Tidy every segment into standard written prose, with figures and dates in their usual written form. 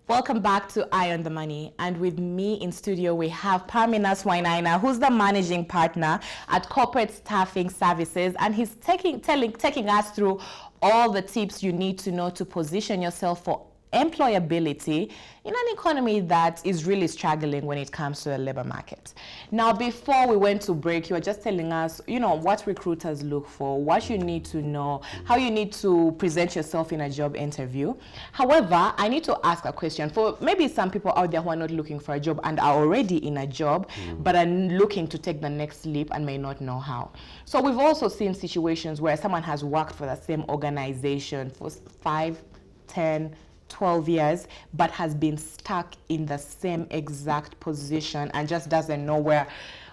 Welcome back to Eye on the Money, and with me in studio we have Parmina Swainaina, who's the managing partner at Corporate Staffing Services, and he's taking us through all the tips you need to know to position yourself for employability in an economy that is really struggling when it comes to the labor market. Now, before we went to break, you were just telling us, what recruiters look for, what you need to know, how you need to present yourself in a job interview. However, I need to ask a question for maybe some people out there who are not looking for a job and are already in a job, but are looking to take the next leap and may not know how. So we've also seen situations where someone has worked for the same organization for 5, 10, 12 years, but has been stuck in the same exact position and just doesn't know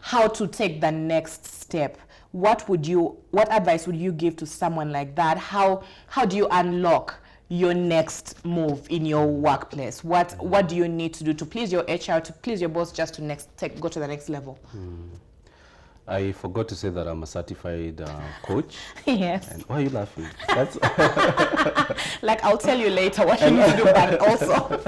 how to take the next step. What advice would you give to someone like that? How do you unlock your next move in your workplace? What do you need to do to please your HR, to please your boss, just to go to the next level? I forgot to say that I'm a certified coach. Yes. And why are you laughing? That's like, I'll tell you later what you need to do, but also.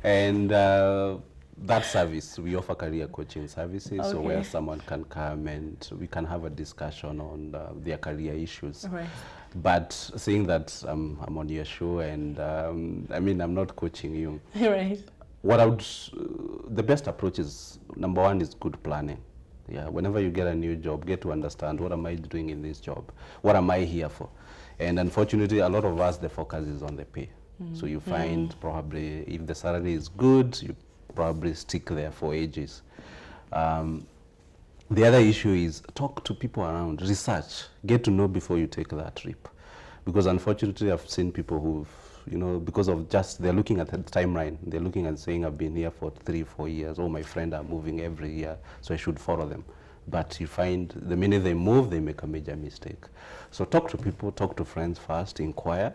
And that service, we offer career coaching services, Okay. so where someone can come and we can have a discussion on their career issues. Right. But saying that I'm on your show and I'm not coaching you. Right. The best approach is, number one, is good planning. Yeah, whenever you get a new job, get to understand, what am I doing in this job? What am I here for? And unfortunately, a lot of us, the focus is on the pay. So you find probably if the salary is good, you probably stick there for ages. The other issue is talk to people around, research, get to know before you take that trip. Because unfortunately, I've seen people who've, because of they're looking at the timeline, they're looking and saying, I've been here for 3-4 years, oh, my friend are moving every year, so I should follow them. But you find the minute they move, they make a major mistake. So talk to people, talk to friends first, inquire,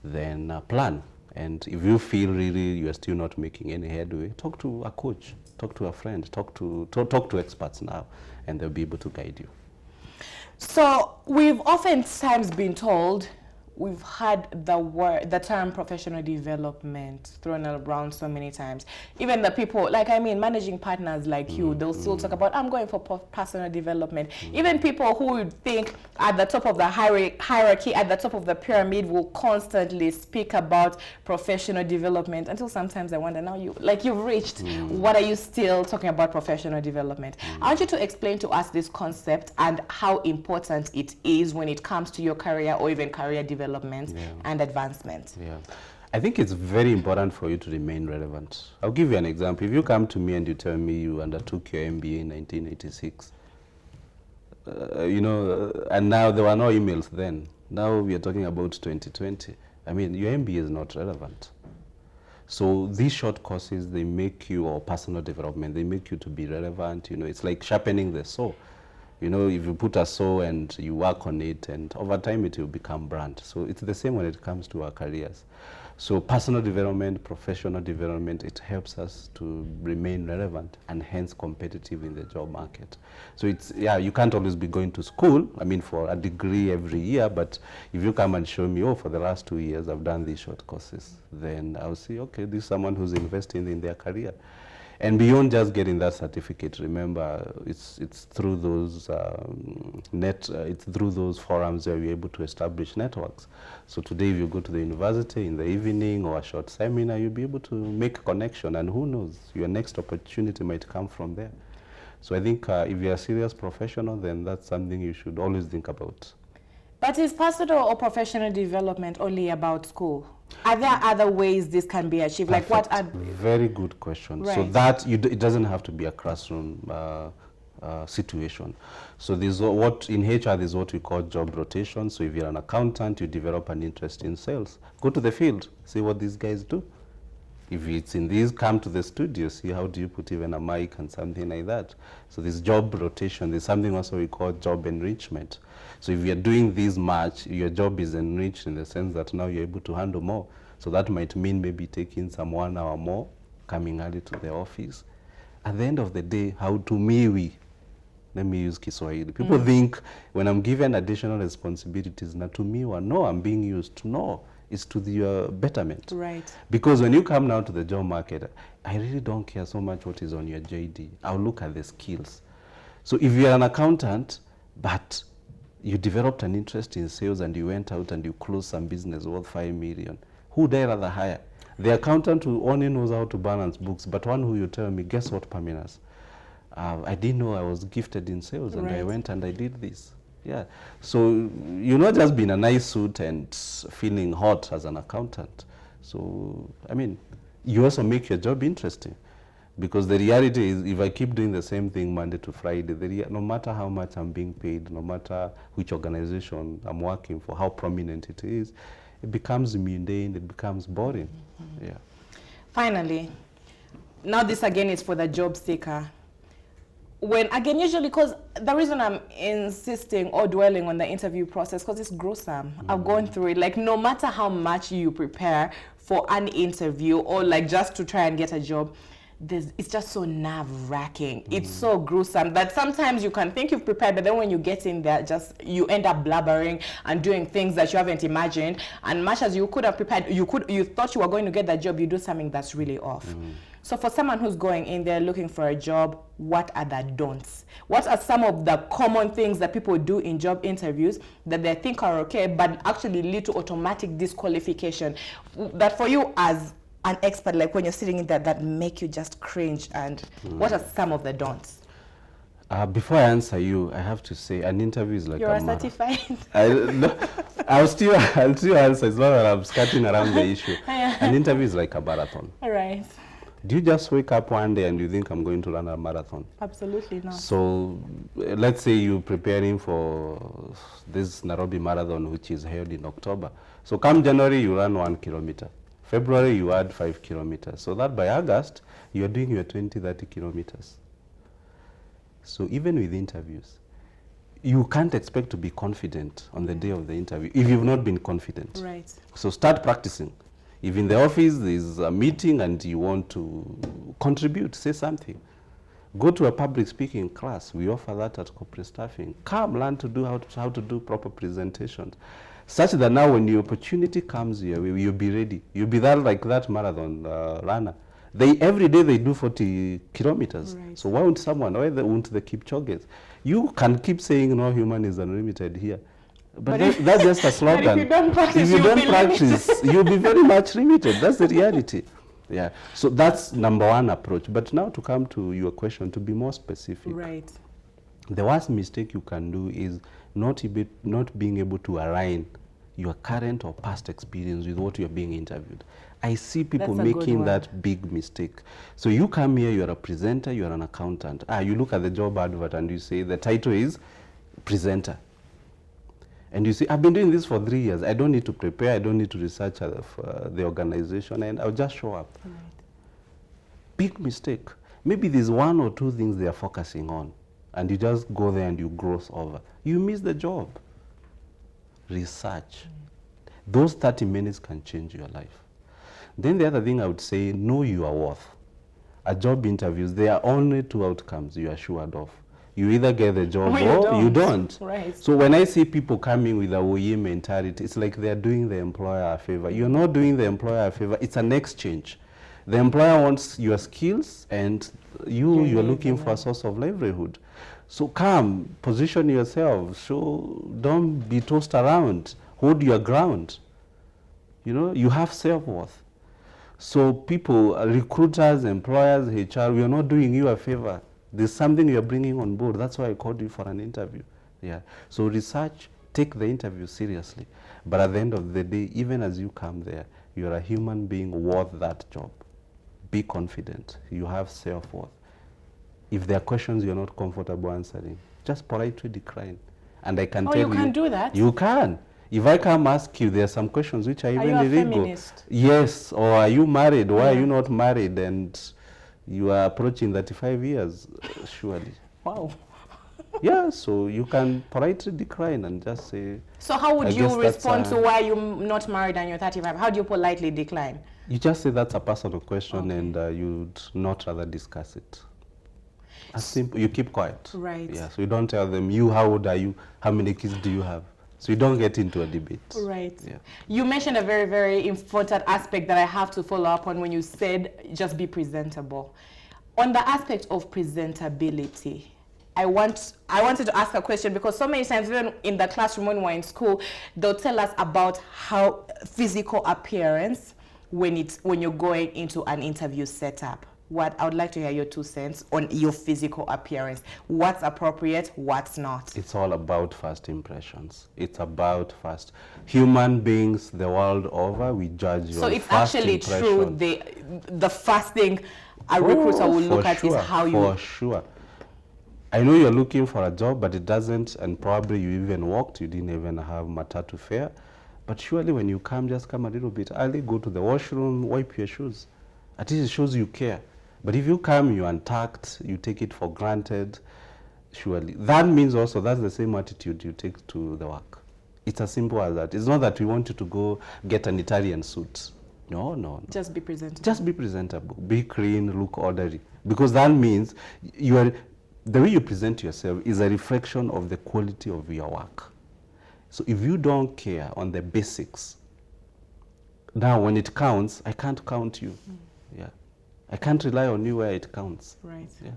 then plan. And if you feel really you're still not making any headway, talk to a coach, talk to a friend, talk to experts now, and they'll be able to guide you. So we've oftentimes been told, we've had the term professional development thrown around so many times. Even the people, managing partners like you, they'll still talk about, I'm going for personal development. Even people who would think at the top of the hierarchy, at the top of the pyramid, will constantly speak about professional development, until sometimes I wonder, now you've reached, what are you still talking about professional development? I want you to explain to us this concept and how important it is when it comes to your career or even career development and advancement. Yeah, I think it's very important for you to remain relevant. I'll give you an example. If you come to me and you tell me you undertook your MBA in 1986, and now there were no emails then. Now we are talking about 2020. Your MBA is not relevant. So these short courses, they make you, or personal development, they make you to be relevant. It's like sharpening the saw. If you put a saw and you work on it, and over time it will become brand. So it's the same when it comes to our careers. So personal development, professional development, it helps us to remain relevant and hence competitive in the job market. So you can't always be going to school, for a degree every year, but if you come and show me, for the last 2 years I've done these short courses, then I'll see, okay, this is someone who's investing in their career. And beyond just getting that certificate, remember, it's through those it's through those forums where we're able to establish networks. So today, if you go to the university in the evening or a short seminar, you'll be able to make a connection, and who knows, your next opportunity might come from there. So I think if you're a serious professional, then that's something you should always think about. But is personal or professional development only about school? Are there other ways this can be achieved? Perfect. Like what are... Very good question. Right. So that it doesn't have to be a classroom situation. So in HR there's what we call job rotation. So if you're an accountant, you develop an interest in sales. Go to the field, see what these guys do. If it's in these, come to the studio, see how do you put even a mic and something like that. So this job rotation, there's something also we call job enrichment. So if you're doing this much, your job is enriched in the sense that now you're able to handle more. So that might mean maybe taking some 1 hour more, coming early to the office. At the end of the day, let me use Kiswahili. People think when I'm given additional responsibilities, na tumiwa, no, I'm being used. No, It's to your betterment. Right. Because when you come now to the job market, I really don't care so much what is on your JD. I'll look at the skills. So if you're an accountant, but you developed an interest in sales and you went out and you closed some business worth 5 million, who would I rather hire? The accountant who only knows how to balance books, but one who you tell me, guess what, Paminas? I didn't know I was gifted in sales, and I went and I did this. Yeah. So you're not just being a nice suit and feeling hot as an accountant. So, I mean, you also make your job interesting. Because the reality is, if I keep doing the same thing Monday to Friday, no matter how much I'm being paid, no matter which organization I'm working for, how prominent it is, it becomes mundane, it becomes boring. Yeah. Finally, now this again is for the job seeker. When, again, usually, because the reason I'm insisting or dwelling on the interview process, because it's gruesome. I've gone through it. Like, no matter how much you prepare for an interview or like just to try and get a job, it's just so nerve-wracking. It's so gruesome that sometimes you can think you've prepared, but then when you get in there, you end up blabbering and doing things that you haven't imagined. And much as you could have prepared, you thought you were going to get that job, you do something that's really off. So for someone who's going in there looking for a job, what are the don'ts? What are some of the common things that people do in job interviews that they think are okay, but actually lead to automatic disqualification? That for you as an expert, like when you're sitting in there, that make you just cringe, and what are some of the don'ts? Before I answer you, I have to say an interview is like You're certified. I'll still answer. It's not that I'm skirting around the issue. An interview is like a marathon. All right. Do you just wake up one day and you think I'm going to run a marathon? Absolutely not. So let's say you're preparing for this Nairobi marathon, which is held in October. So come January, you run 1 kilometer. February, you add 5 kilometers. So that by August, you're doing your 20, 30 kilometers. So even with interviews, you can't expect to be confident on the day of the interview if you've not been confident. Right. So start practicing. If in the office there's a meeting and you want to contribute, say something. Go to a public speaking class. We offer that at corporate staffing. Come learn to do how to do proper presentations. Such that now when the opportunity comes here, you'll be ready. You'll be there like that marathon runner. Every day they do 40 kilometers. Right. So why won't they keep Kipchoges? You can keep saying no human is unlimited here. But that's just a slogan. If you don't practice, you'll be very much limited. That's the reality. Yeah. So that's number one approach. But now to come to your question, to be more specific. Right. The worst mistake you can do is not being able to align your current or past experience with what you're being interviewed. I see people making that big mistake. So you come here, you're a presenter, you're an accountant. You look at the job advert and you say the title is presenter. And you say, I've been doing this for 3 years. I don't need to prepare. I don't need to research the organization, and I'll just show up. Right. Big mistake. Maybe there's 1 or 2 things they are focusing on, and you just go there and you gross over. You miss the job. Research. Those 30 minutes can change your life. Then the other thing I would say, know your worth. At job interviews, there are only 2 outcomes you are assured of. You either get the job or you don't. Right. So when I see people coming with a OE mentality, it's like they're doing the employer a favor. You're not doing the employer a favor. It's an exchange. The employer wants your skills, and you're looking for a source of livelihood. So come, position yourself. So don't be tossed around. Hold your ground. You know, you have self-worth. So people, recruiters, employers, HR, we are not doing you a favor. There's something you're bringing on board. That's why I called you for an interview. Yeah. So research, take the interview seriously. But at the end of the day, even as you come there, you're a human being worth that job. Be confident. You have self-worth. If there are questions you're not comfortable answering, just politely decline. And I can tell you. Oh, you can do that? You can. If I come ask you, there are some questions which are even illegal. Are you a feminist? Yes. Or are you married? Why are you not married? And you are approaching 35 years, surely. Wow. Yeah, so you can politely decline and just say... So how would you respond to why you're not married and you're 35? How do you politely decline? You just say that's a personal question, and you'd not rather discuss it. As simple, you keep quiet. Right. Yeah, so you don't tell them, how old are you? How many kids do you have? So you don't get into a debate. Right. Yeah. You mentioned a very, very important aspect that I have to follow up on when you said just be presentable. On the aspect of presentability, I wanted to ask a question, because so many times even in the classroom when we're in school, they'll tell us about how physical appearance when you're going into an interview setup. I would like to hear your 2 cents on your physical appearance. What's appropriate, what's not? It's all about first impressions. It's about first. Human beings the world over, we judge your So it's first actually impression. true, the first thing a recruiter will look at is how you... For sure. I know you're looking for a job, but it doesn't, and probably you even walked, you didn't even have matatu fare. But surely when you come, just come a little bit early, go to the washroom, wipe your shoes. At least it shows you care. But if you come, you're untucked, you take it for granted, surely. That means also that's the same attitude you take to the work. It's as simple as that. It's not that we want you to go get an Italian suit. No, no, no. Just be presentable. Just be presentable. Be clean, look orderly. Because that means the way you present yourself is a reflection of the quality of your work. So if you don't care on the basics, now when it counts, I can't count you. Yeah. I can't rely on you where it counts. Right. Yeah.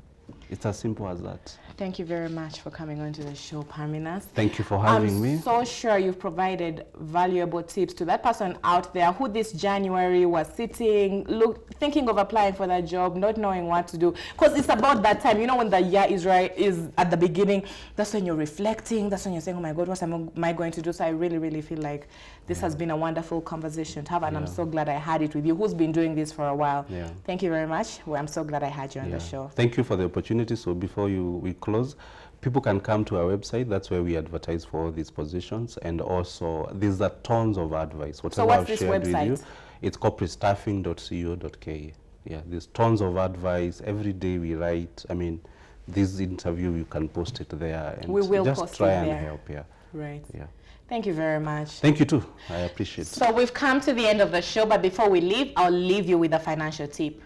It's as simple as that. Thank you very much for coming on to the show, Parminas. Thank you for having me. I'm so sure you've provided valuable tips to that person out there who this January was sitting, thinking of applying for that job, not knowing what to do. Because it's about that time, you know, when the year is at the beginning, that's when you're reflecting, that's when you're saying, oh my God, what am I going to do? So I really, really feel like this has been a wonderful conversation to have, and I'm so glad I had it with you, who's been doing this for a while. Yeah. Thank you very much. Well, I'm so glad I had you on the show. Thank you for the opportunity. So before we close, people can come to our website. That's where we advertise for all these positions. And also, there's tons of advice. Whatever what's I've this shared website? with you, it's corporatestaffing.co.ke. Yeah, there's tons of advice. Every day we write. I mean, this interview, you can post it there. And we will just post try it and there. help. Yeah. Right. Yeah. Thank you very much. Thank you too. I appreciate it. So we've come to the end of the show, but before we leave, I'll leave you with a financial tip.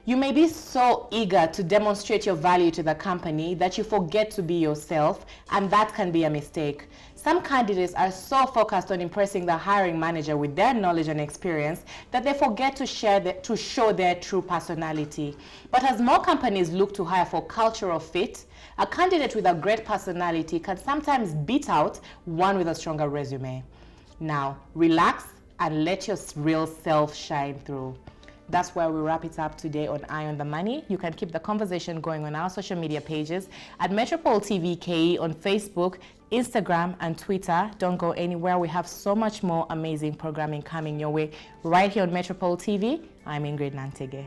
You may be so eager to demonstrate your value to the company that you forget to be yourself, and that can be a mistake. Some candidates are so focused on impressing the hiring manager with their knowledge and experience that they forget to show their true personality. But as more companies look to hire for cultural fit, a candidate with a great personality can sometimes beat out one with a stronger resume. Now, relax and let your real self shine through. That's where we wrap it up today on Eye on the Money. You can keep the conversation going on our social media pages at Metropole TV KE on Facebook, Instagram, and Twitter. Don't go anywhere. We have so much more amazing programming coming your way right here on Metropole TV. I'm Ingrid Nantege.